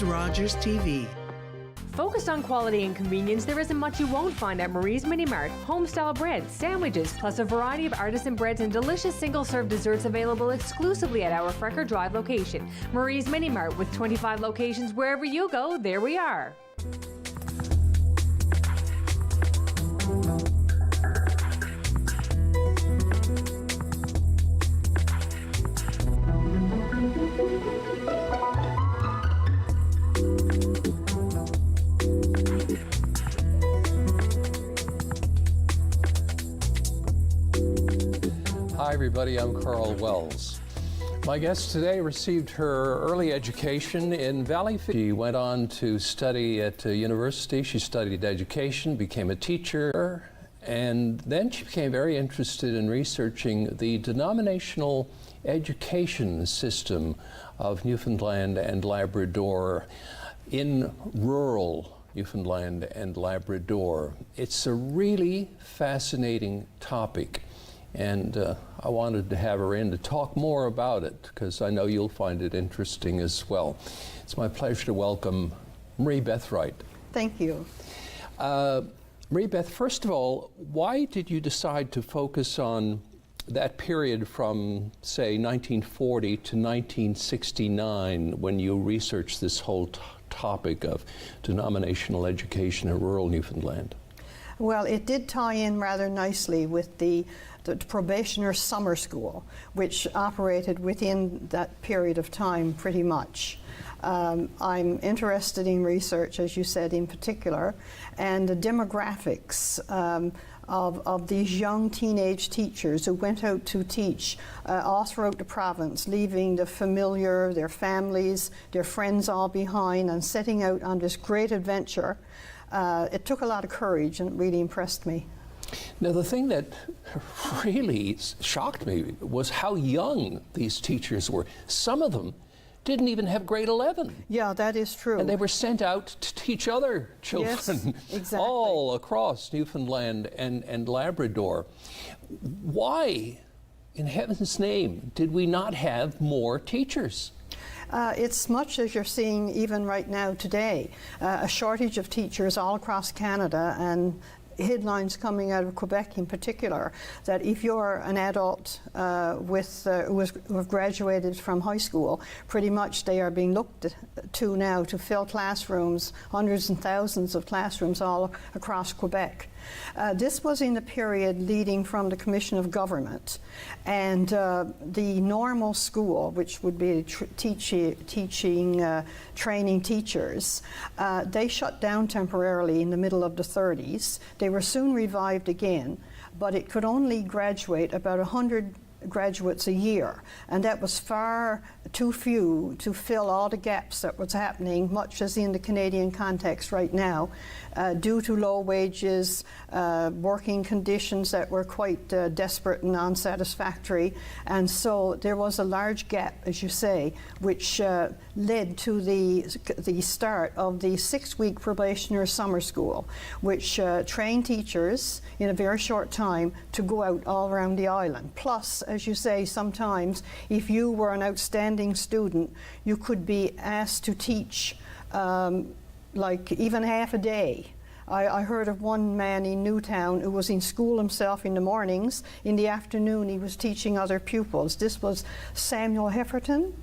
Rogers TV. Focused on quality and convenience, there isn't much you won't find at Marie's Mini Mart. Home-style bread, sandwiches, plus a variety of artisan breads and delicious single-serve desserts available exclusively at our Frecker Drive location. Marie's Mini Mart, with 25 locations wherever you go, there we are. Hi everybody, I'm Karl Wells. My guest today received her early education in Valley. She went on to study at university. She studied education, became a teacher, and then she became very interested in researching the denominational education system of Newfoundland and Labrador in rural Newfoundland and Labrador. It's a really fascinating topic. And I wanted to have her in to talk more about it because I know you'll find it interesting as well. It's my pleasure to welcome Marie-Beth Wright. Thank you. Marie-Beth, first of all, why did you decide to focus on that period from, say, 1940 to 1969 when you researched this whole topic of denominational education in rural Newfoundland? Well, it did tie in rather nicely with the probationer summer school, which operated within that period of time pretty much. I'm interested in research, as you said, in particular, and the demographics of these young teenage teachers who went out to teach all throughout the province, leaving the familiar, their families, their friends all behind, and setting out on this great adventure. It took a lot of courage, and it really impressed me. Now, the thing that really shocked me was how young these teachers were. Some of them didn't even have grade 11. Yeah, that is true. And they were sent out to teach other children, yes, exactly, all across Newfoundland and Labrador. Why, in heaven's name, did we not have more teachers? It's much as you're seeing even right now today, a shortage of teachers all across Canada, and headlines coming out of Quebec in particular, that if you're an adult who have graduated from high school, pretty much they are being looked to now to fill classrooms, hundreds and thousands of classrooms all across Quebec. This was in the period leading from the Commission of Government, and the normal school, which would be training teachers, they shut down temporarily in the middle of the 30s. They were soon revived again, but it could only graduate about 100 graduates a year, and that was far too few to fill all the gaps that was happening, much as in the Canadian context right now, due to low wages, working conditions that were quite desperate and unsatisfactory, and so there was a large gap, as you say, which led to the start of the 6-week probationer summer school, which trained teachers in a very short time to go out all around the island. Plus, as you say, sometimes if you were an outstanding student, you could be asked to teach like even half a day. I heard of one man in Newtown who was in school himself in the mornings. In the afternoon, he was teaching other pupils. This was Samuel Hefferman,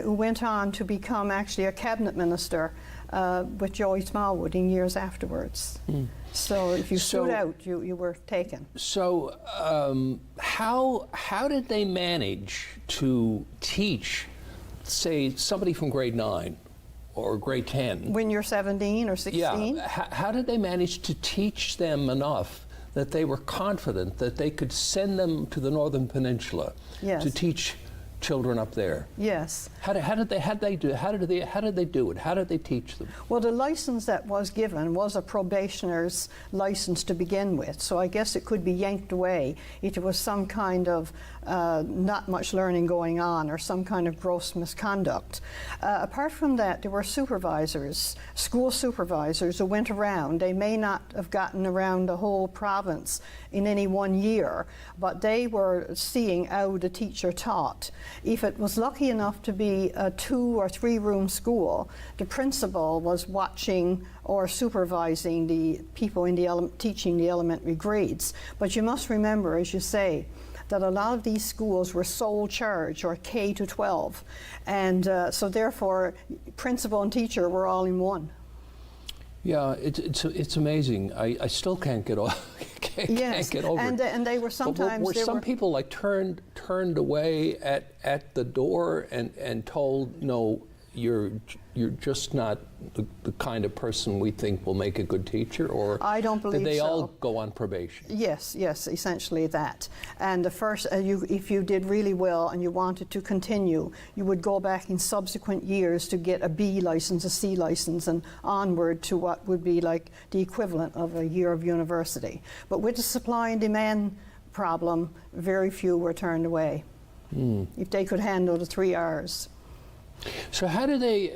who went on to become actually a cabinet minister with Joey Smallwood in years afterwards. So if you stood out, you were taken. So how did they manage to teach, say, somebody from grade 9 or grade 10? When you're 17 or 16? Yeah. How did they manage to teach them enough that they were confident that they could send them to the Northern Peninsula to teach children up there? Yes. How did they do it? How did they teach them? Well, the license that was given was a probationer's license to begin with, so I guess it could be yanked away if there was some kind of not much learning going on or some kind of gross misconduct. Apart from that, there were supervisors, school supervisors who went around. They may not have gotten around the whole province in any one year, but they were seeing how the teacher taught. If it was lucky enough to be a 2 or 3 room school, the principal was watching or supervising the people in the teaching the elementary grades. But you must remember, as you say, that a lot of these schools were sole charge, or K to 12, and so therefore principal and teacher were all in one. Yeah, it's amazing. I still can't get can't get over it. And they were sometimes. Were some people like turned away at the door and told, no, you're just not the kind of person we think will make a good teacher? Or I don't believe did they so. all go on probation? Yes, essentially that. And the first, if you did really well and you wanted to continue, you would go back in subsequent years to get a B license, a C license, and onward to what would be like the equivalent of a year of university. But with the supply and demand problem, very few were turned away if they could handle the 3 R's. So how do they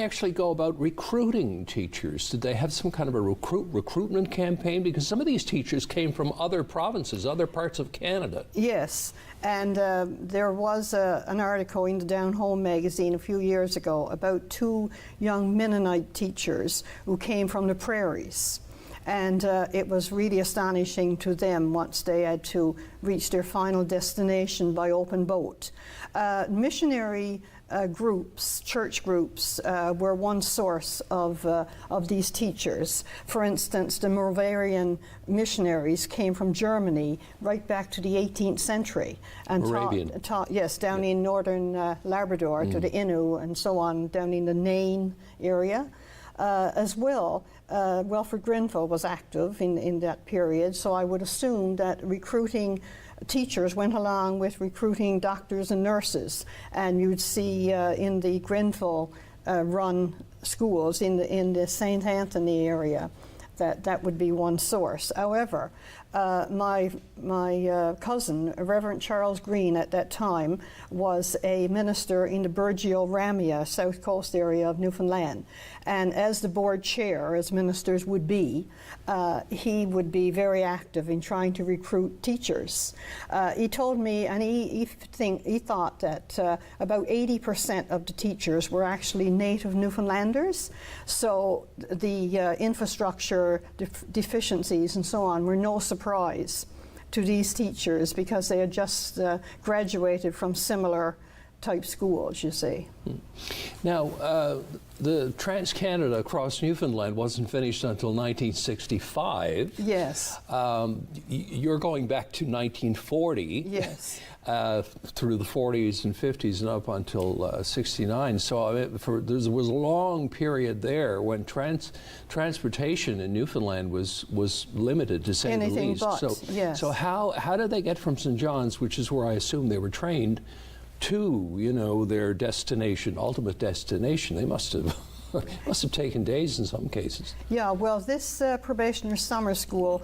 actually go about recruiting teachers? Did they have some kind of a recruitment campaign? Because some of these teachers came from other provinces, other parts of Canada. Yes, and there was an article in the Down Home magazine a few years ago about 2 young Mennonite teachers who came from the prairies. And it was really astonishing to them once they had to reach their final destination by open boat. Missionary groups, church groups, were one source of these teachers. For instance, the Moravian missionaries came from Germany right back to the 18th century and taught down in northern Labrador to the Innu and so on, down in the Nain area. As well, Wilfred Grenfell was active in that period, so I would assume that recruiting teachers went along with recruiting doctors and nurses, and you'd see in the Grenfell run schools in the St. Anthony area that would be one source. However, my cousin, Reverend Charles Green, at that time was a minister in the Burgeo-Ramia, south coast area of Newfoundland. And as the board chair, as ministers would be, he would be very active in trying to recruit teachers. He told me, and he thought that about 80% of the teachers were actually native Newfoundlanders, so the infrastructure deficiencies and so on were no surprise to these teachers because they had just graduated from similar type schools, you see. Now, the Trans-Canada across Newfoundland wasn't finished until 1965. Yes. You're going back to 1940. Yes. Through the 40s and 50s and up until 69. So there was a long period there when transportation in Newfoundland was limited, to say the least. Yes. So how did they get from St. John's, which is where I assume they were trained, to their destination, ultimate destination? They must have taken days in some cases. Yeah, well, this probationary summer school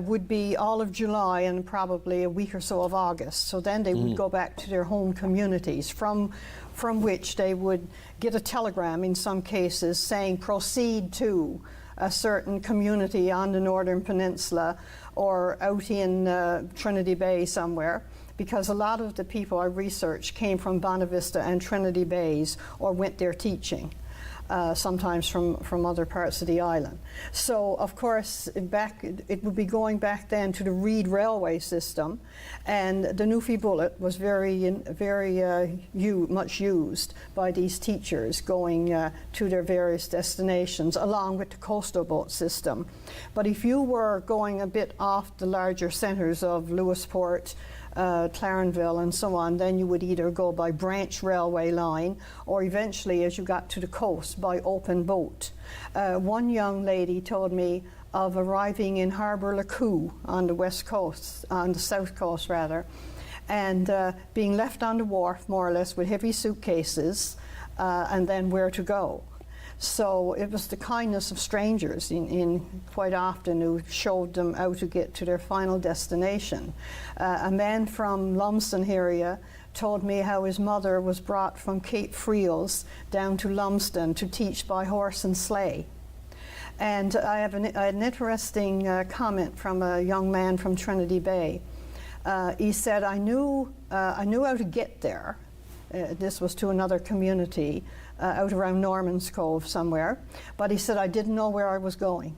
would be all of July and probably a week or so of August. So then they would go back to their home communities, from which they would get a telegram in some cases saying proceed to a certain community on the Northern Peninsula or out in Trinity Bay somewhere, because a lot of the people I researched came from Bonavista and Trinity Bays or went there teaching. Sometimes from other parts of the island. So, of course, it would be going back then to the Reed railway system, and the Newfie Bullet was very much used by these teachers going to their various destinations, along with the coastal boat system. But if you were going a bit off the larger centres of Lewisport, Clarenville and so on, then you would either go by branch railway line or eventually, as you got to the coast, by open boat. One young lady told me of arriving in Harbour Lacoo on the west coast, on the south coast rather, and being left on the wharf more or less with heavy suitcases and then where to go. So it was the kindness of strangers in quite often who showed them how to get to their final destination. A man from Lumsden area told me how his mother was brought from Cape Friels down to Lumsden to teach by horse and sleigh. And I had an interesting comment from a young man from Trinity Bay. He said, I knew how to get there. This was to another community out around Norman's Cove somewhere. But he said, I didn't know where I was going.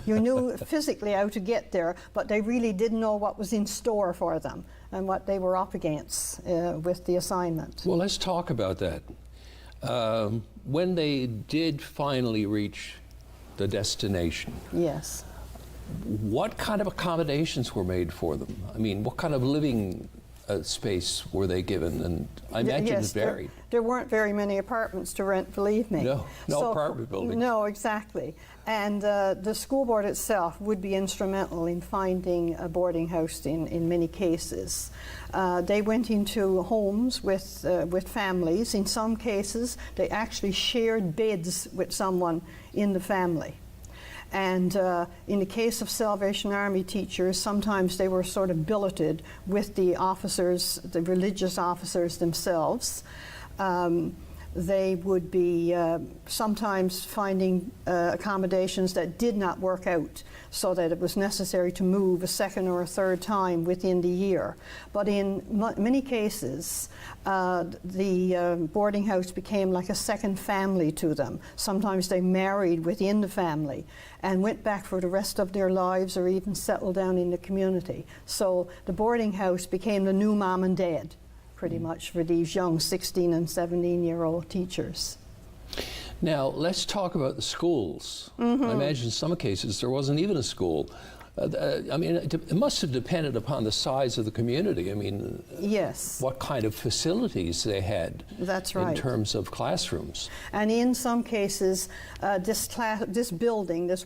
You knew physically how to get there, but they really didn't know what was in store for them and what they were up against with the assignment. Well, let's talk about that. When they did finally reach the destination, yes, what kind of accommodations were made for them? I mean, what kind of living space were they given? And I imagine yes, it varied. There weren't very many apartments to rent, believe me. No apartment buildings. No, exactly. And the school board itself would be instrumental in finding a boarding house in many cases. They went into homes with families. In some cases, they actually shared beds with someone in the family. And in the case of Salvation Army teachers, sometimes they were sort of billeted with the officers, the religious officers themselves. They would be sometimes finding accommodations that did not work out, so that it was necessary to move a second or a third time within the year. But in many cases, the boarding house became like a second family to them. Sometimes they married within the family and went back for the rest of their lives, or even settled down in the community. So the boarding house became the new mom and dad, pretty much, for these young 16 and 17-year-old teachers. Now, let's talk about the schools. I imagine in some cases there wasn't even a school. I mean, it must have depended upon the size of the community. I mean, yes, what kind of facilities they had. That's right. In terms of classrooms. And in some cases, this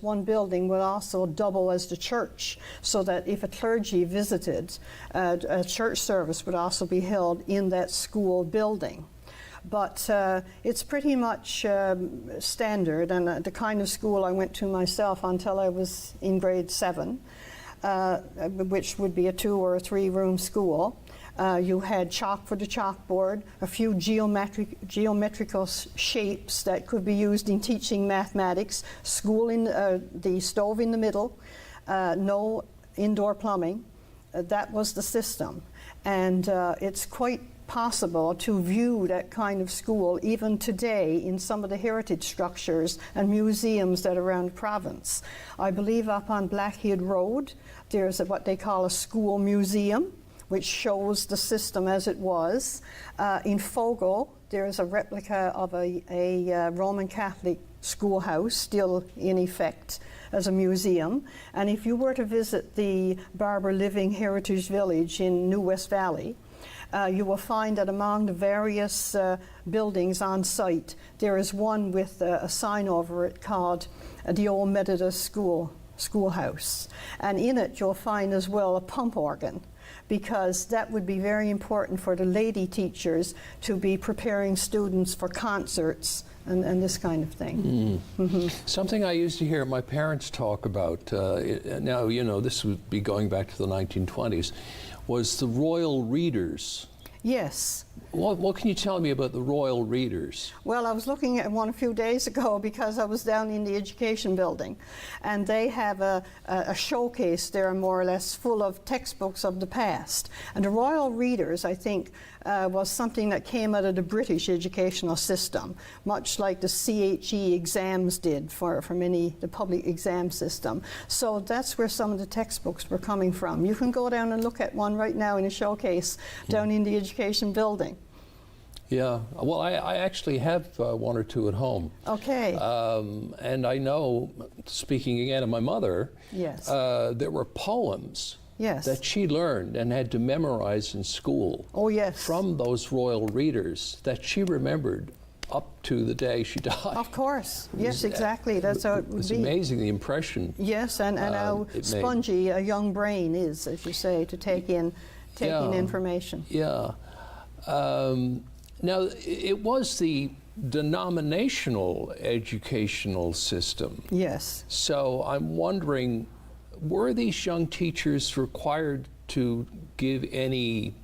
one building would also double as the church, so that if a clergy visited, a church service would also be held in that school building. But it's pretty much standard, and the kind of school I went to myself until I was in grade 7, which would be a 2 or a 3 room school. You had chalk for the chalkboard, a few geometrical shapes that could be used in teaching mathematics, the stove in the middle, no indoor plumbing. That was the system. And it's quite possible to view that kind of school even today in some of the heritage structures and museums that are around the province. I believe up on Blackhead Road there's what they call a school museum, which shows the system as it was. In Fogo there's a replica of a Roman Catholic schoolhouse still in effect as a museum. And if you were to visit the Barber Living Heritage Village in New West Valley, you will find that among the various buildings on site, there is one with a sign over it called the Old Methodist Schoolhouse. And in it you'll find as well a pump organ, because that would be very important for the lady teachers to be preparing students for concerts and this kind of thing. Something I used to hear my parents talk about, now, you know, this would be going back to the 1920s, was the Royal Readers. Yes. What can you tell me about the Royal Readers? Well, I was looking at one a few days ago because I was down in the Education building, and they have a showcase there more or less full of textbooks of the past. And the Royal Readers, I think, was something that came out of the British educational system, much like the CHE exams did for the public exam system. So that's where some of the textbooks were coming from. You can go down and look at one right now in a showcase down in the Education building. Yeah, well, I actually have one or two at home. Okay. And I know, speaking again of my mother, yes, there were poems that she learned and had to memorize in school. Oh, yes. From those Royal Readers that she remembered up to the day she died. Of course. Yes, exactly. That's how it would be. It's amazing the impression. Yes, and how spongy a young brain is, as you say, to take in information. Yeah. Now, it was the denominational educational system. Yes. So I'm wondering, were these young teachers required to give any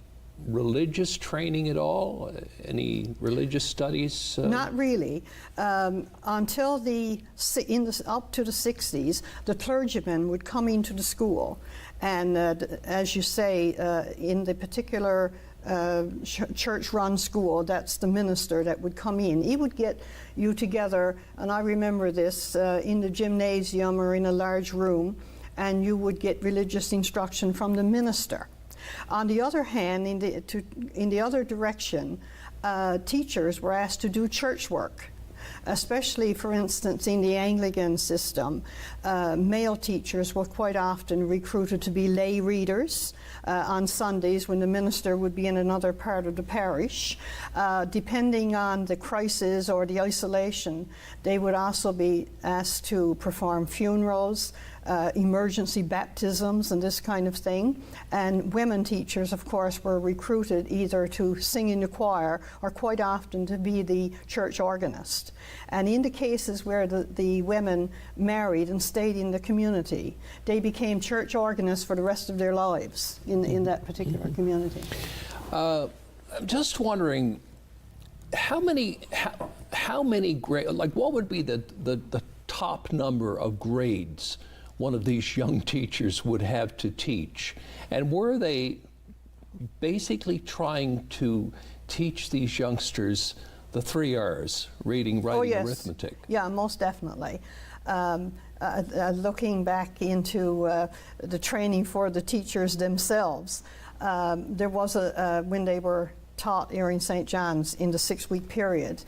religious training at all? Any religious studies? Not really. Until up to the 60s, the clergyman would come into the school, and as you say, in the particular church-run school, that's the minister that would come in. He would get you together, and I remember this, in the gymnasium or in a large room, and you would get religious instruction from the minister. On the other hand, in the other direction, teachers were asked to do church work, especially, for instance, in the Anglican system. Male teachers were quite often recruited to be lay readers on Sundays when the minister would be in another part of the parish. Depending on the crisis or the isolation, they would also be asked to perform funerals, emergency baptisms and this kind of thing. And women teachers, of course, were recruited either to sing in the choir or quite often to be the church organist. And in the cases where the women married and stayed in the community, they became church organists for the rest of their lives in that particular community. I'm just wondering, how many grades, like what would be the top number of grades one of these young teachers would have to teach? And were they basically trying to teach these youngsters the 3 R's, reading, writing, arithmetic? Yeah, most definitely. Looking back into the training for the teachers themselves, there was when they were taught here in St. John's in the 6-week period,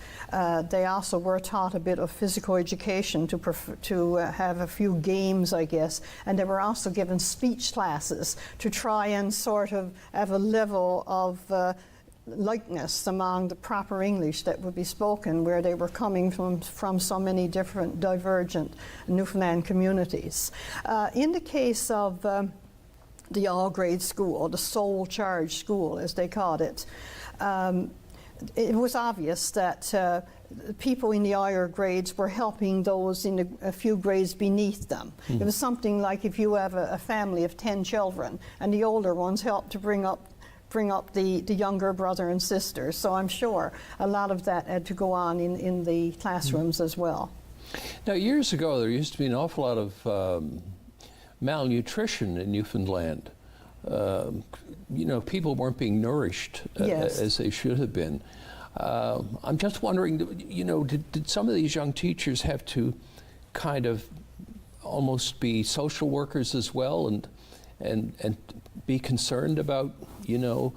they also were taught a bit of physical education to have a few games, I guess, and they were also given speech classes to try and sort of have a level of likeness among the proper English that would be spoken where they were coming from so many different divergent Newfoundland communities. In the case of the all-grade school, the sole charge school as they called it, it was obvious that people in the higher grades were helping those in a few grades beneath them. It was something like if you have a family of 10 children and the older ones help to bring up the younger brother and sister. So I'm sure a lot of that had to go on in the classrooms as well. Now, years ago, there used to be an awful lot of malnutrition in Newfoundland. You know, people weren't being nourished as they should have been. I'm just wondering, you know, did some of these young teachers have to kind of almost be social workers as well and be concerned about, you know,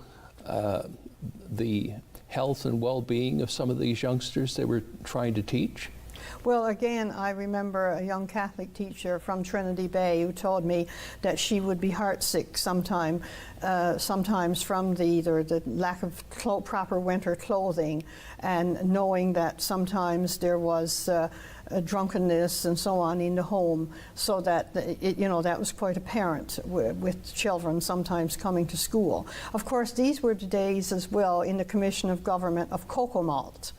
the health and well-being of some of these youngsters they were trying to teach? Well, again, I remember a young Catholic teacher from Trinity Bay who told me that she would be heartsick sometimes from either the lack of proper winter clothing and knowing that sometimes there was drunkenness and so on in the home, so that that was quite apparent with children sometimes coming to school. Of course, these were the days as well in the Commission of Government of cocoa malt.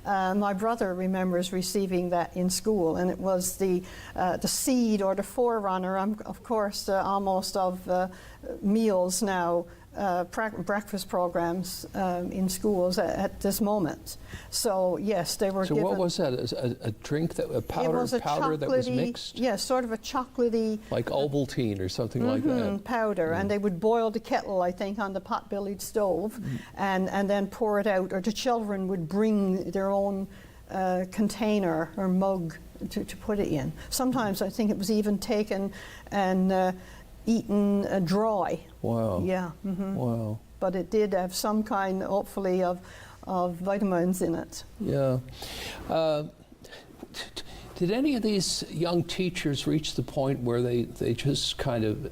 My brother remembers receiving that in school, and it was the seed or the forerunner, of course, almost of meals now, breakfast programs in schools at this moment. So yes, they were given. So what was that? A drink, a powder that was mixed? Yes, sort of a chocolatey. Like Ovaltine or something like that. Powder, and they would boil the kettle, I think, on the pot-bellied stove, and then pour it out, or the children would bring their own container or mug to put it in. Sometimes I think it was even taken and eaten dry. Wow. Yeah. Wow. But it did have some kind, hopefully, of vitamins in it. Yeah. Did any of these young teachers reach the point where they just kind of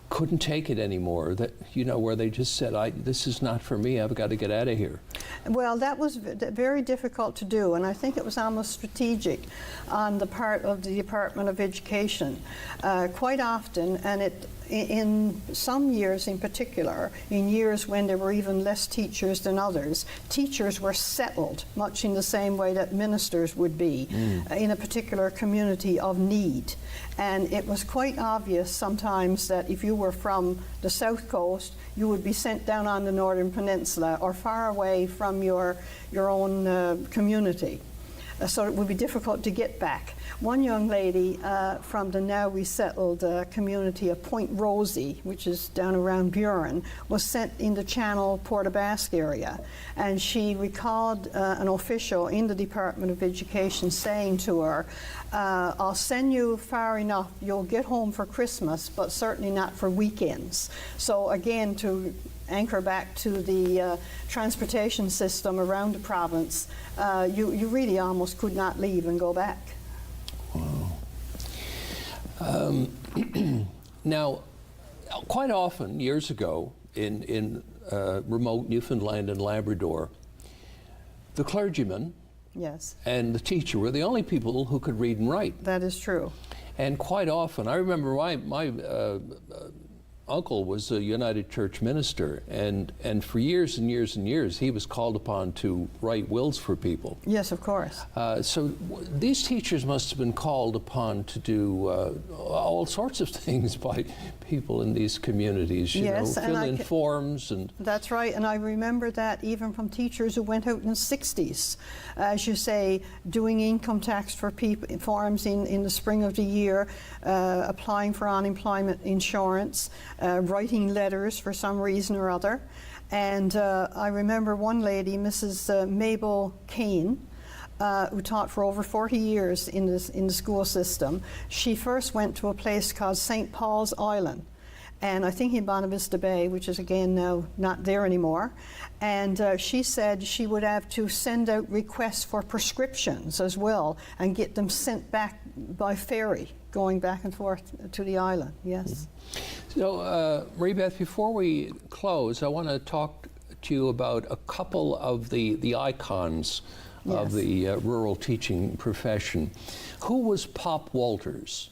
couldn't take it anymore, that, you know, where they just said, this is not for me, I've got to get out of here? Well, that was very difficult to do, and I think it was almost strategic on the part of the Department of Education. Quite often, and in some years in particular, in years when there were even less teachers than others, teachers were settled much in the same way that ministers would be in a particular community of need. And it was quite obvious sometimes that if you were from the South Coast, you would be sent down on the Northern Peninsula or far away from your own community. So it would be difficult to get back. One young lady from the now resettled community of Point Rosie, which is down around Buren, was sent in the Channel Port-au-Basque area. And she recalled an official in the Department of Education saying to her, I'll send you far enough, you'll get home for Christmas, but certainly not for weekends. So again, to anchor back to the transportation system around the province, you really almost could not leave and go back. Wow. Now, quite often, years ago, in remote Newfoundland and Labrador, the clergyman Yes. and the teacher were the only people who could read and write. That is true. And quite often, I remember my uncle was a United Church minister, and for years and years and years, he was called upon to write wills for people. Yes, of course. So these teachers must have been called upon to do all sorts of things by people in these communities, you know, fill in forms and... That's right, and I remember that even from teachers who went out in the 60s, as you say, doing income tax for people, forms in the spring of the year, applying for unemployment insurance, writing letters for some reason or other. And I remember one lady, Mrs. Mabel Kane, who taught for over 40 years in the school system. She first went to a place called St. Paul's Island, and I think in Bonavista Bay, which is again now not there anymore. And she said she would have to send out requests for prescriptions as well and get them sent back by ferry, going back and forth to the island, yes. So, Marie-Beth, before we close, I want to talk to you about a couple of the icons of the rural teaching profession. Who was Pop Walters?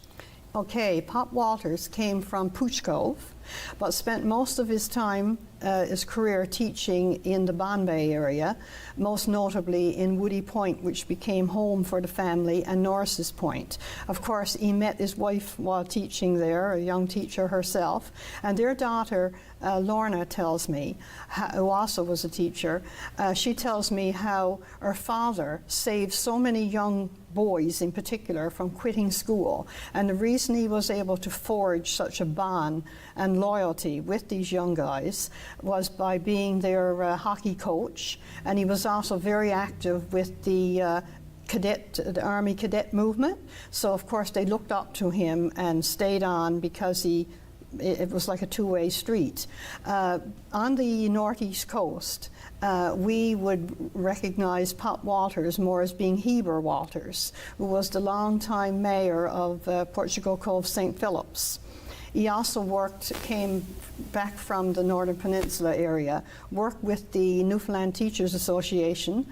Okay, Pop Walters came from Pooch Cove, but spent most of his time, his career, teaching in the Bombay area, most notably in Woody Point, which became home for the family, and Norris's Point. Of course, he met his wife while teaching there, a young teacher herself, and their daughter, Lorna, tells me, who also was a teacher, she tells me how her father saved so many young boys in particular from quitting school, and the reason he was able to forge such a bond and loyalty with these young guys was by being their hockey coach, and he was also very active with the Army cadet movement. So of course they looked up to him and stayed on because it was like a two-way street. On the northeast coast, we would recognize Pop Walters more as being Heber Walters, who was the longtime mayor of Portugal Cove St. Philip's. He also came back from the Northern Peninsula area, worked with the Newfoundland Teachers Association,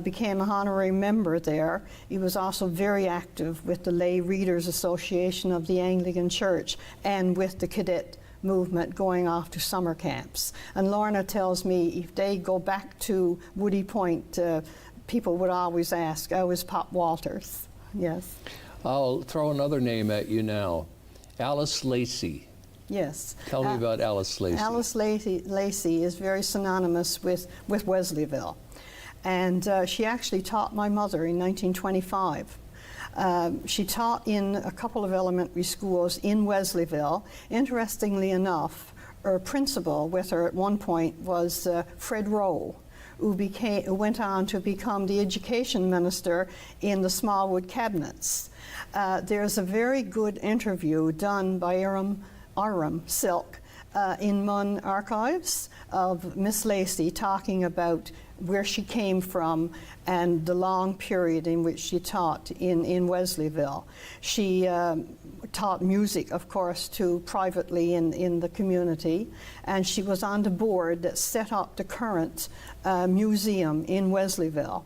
became an honorary member there. He was also very active with the Lay Readers Association of the Anglican Church and with the cadet movement going off to summer camps. And Lorna tells me if they go back to Woody Point, people would always ask, oh, is Pop Walters? Yes. I'll throw another name at you now. Alice Lacy. Yes. Tell me about Alice Lacy. Alice Lacy is very synonymous with Wesleyville. And she actually taught my mother in 1925. She taught in a couple of elementary schools in Wesleyville. Interestingly enough, her principal with her at one point was Fred Rowe, who went on to become the education minister in the Smallwood cabinets. There's a very good interview done by Aram Silk in Munn Archives of Miss Lacy talking about where she came from and the long period in which she taught in Wesleyville. She taught music, of course, privately in the community, and she was on the board that set up the current museum in Wesleyville.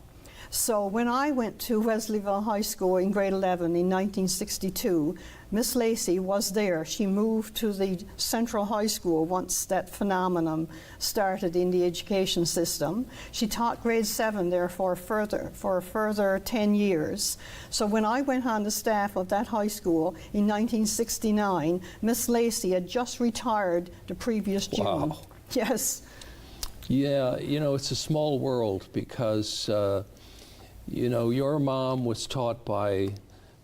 So when I went to Wesleyville High School in grade 11 in 1962, Miss Lacy was there. She moved to the Central High School once that phenomenon started in the education system. She taught grade 7 there for a further 10 years. So when I went on the staff of that high school in 1969, Miss Lacy had just retired the previous June. Wow. Yes. Yeah, you know, it's a small world because, you know, your mom was taught by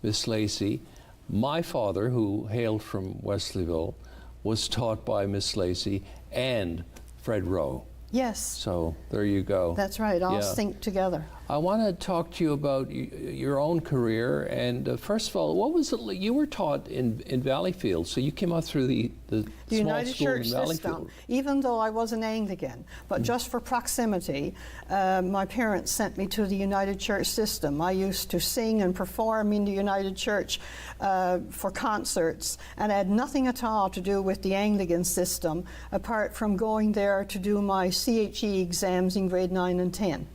Miss Lacy. My father, who hailed from Wesleyville, was taught by Miss Lacy and Fred Rowe. Yes. So there you go. That's right, all Yeah. synced together. I want to talk to you about your own career. And first of all, what was it like? You were taught in Valleyfield, so you came out through the small United school Church in Valleyfield. system, even though I was an Anglican, but just for proximity, my parents sent me to the United Church system. I used to sing and perform in the United Church for concerts, and had nothing at all to do with the Anglican system, apart from going there to do my CHE exams in grade 9 and 10.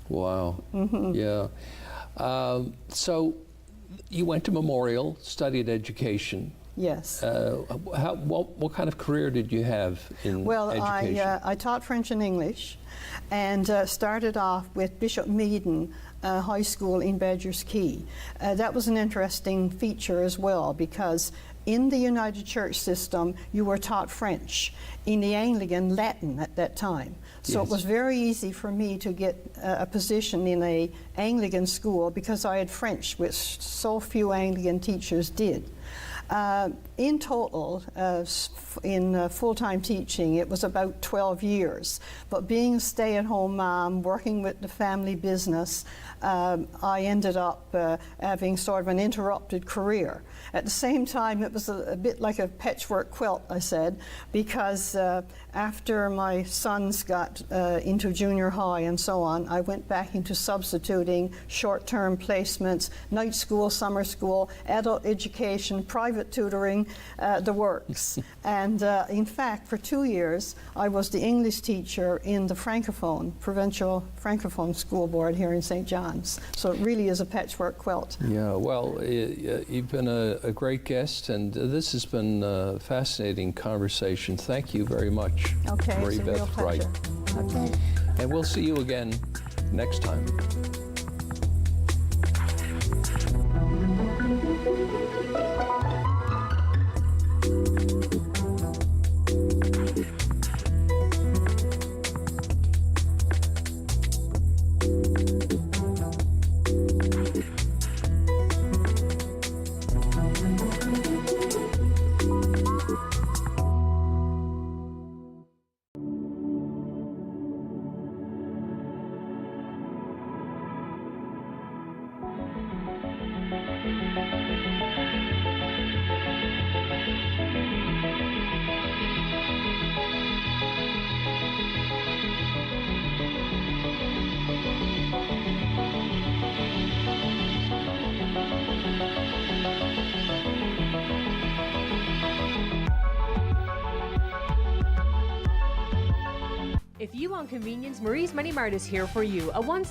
Wow. Mm-hmm. Yeah. So you went to Memorial, studied education. Yes. What kind of career did you have in education? I taught French and English, and started off with Bishop Meaden High School in Badger's Key. That was an interesting feature as well, because in the United Church system, you were taught French. In the Anglican, Latin at that time. So Yes. it was very easy for me to get a position in an Anglican school because I had French, which so few Anglican teachers did. In total, in full-time teaching, it was about 12 years. But being a stay-at-home mom, working with the family business, I ended up having sort of an interrupted career. At the same time, it was a bit like a patchwork quilt, I said, because after my sons got into junior high and so on, I went back into substituting, short-term placements, night school, summer school, adult education, private tutoring, the works. And in fact, for 2 years, I was the English teacher in the Provincial Francophone School Board here in St. John's. So it really is a patchwork quilt. Yeah, well, you've been a great guest, and this has been a fascinating conversation. Thank you very much, Okay, it's a real Marie-Beth Wright. pleasure. Okay. And we'll see you again next time. If you want convenience, Marie's Mini Mart is here for you. A one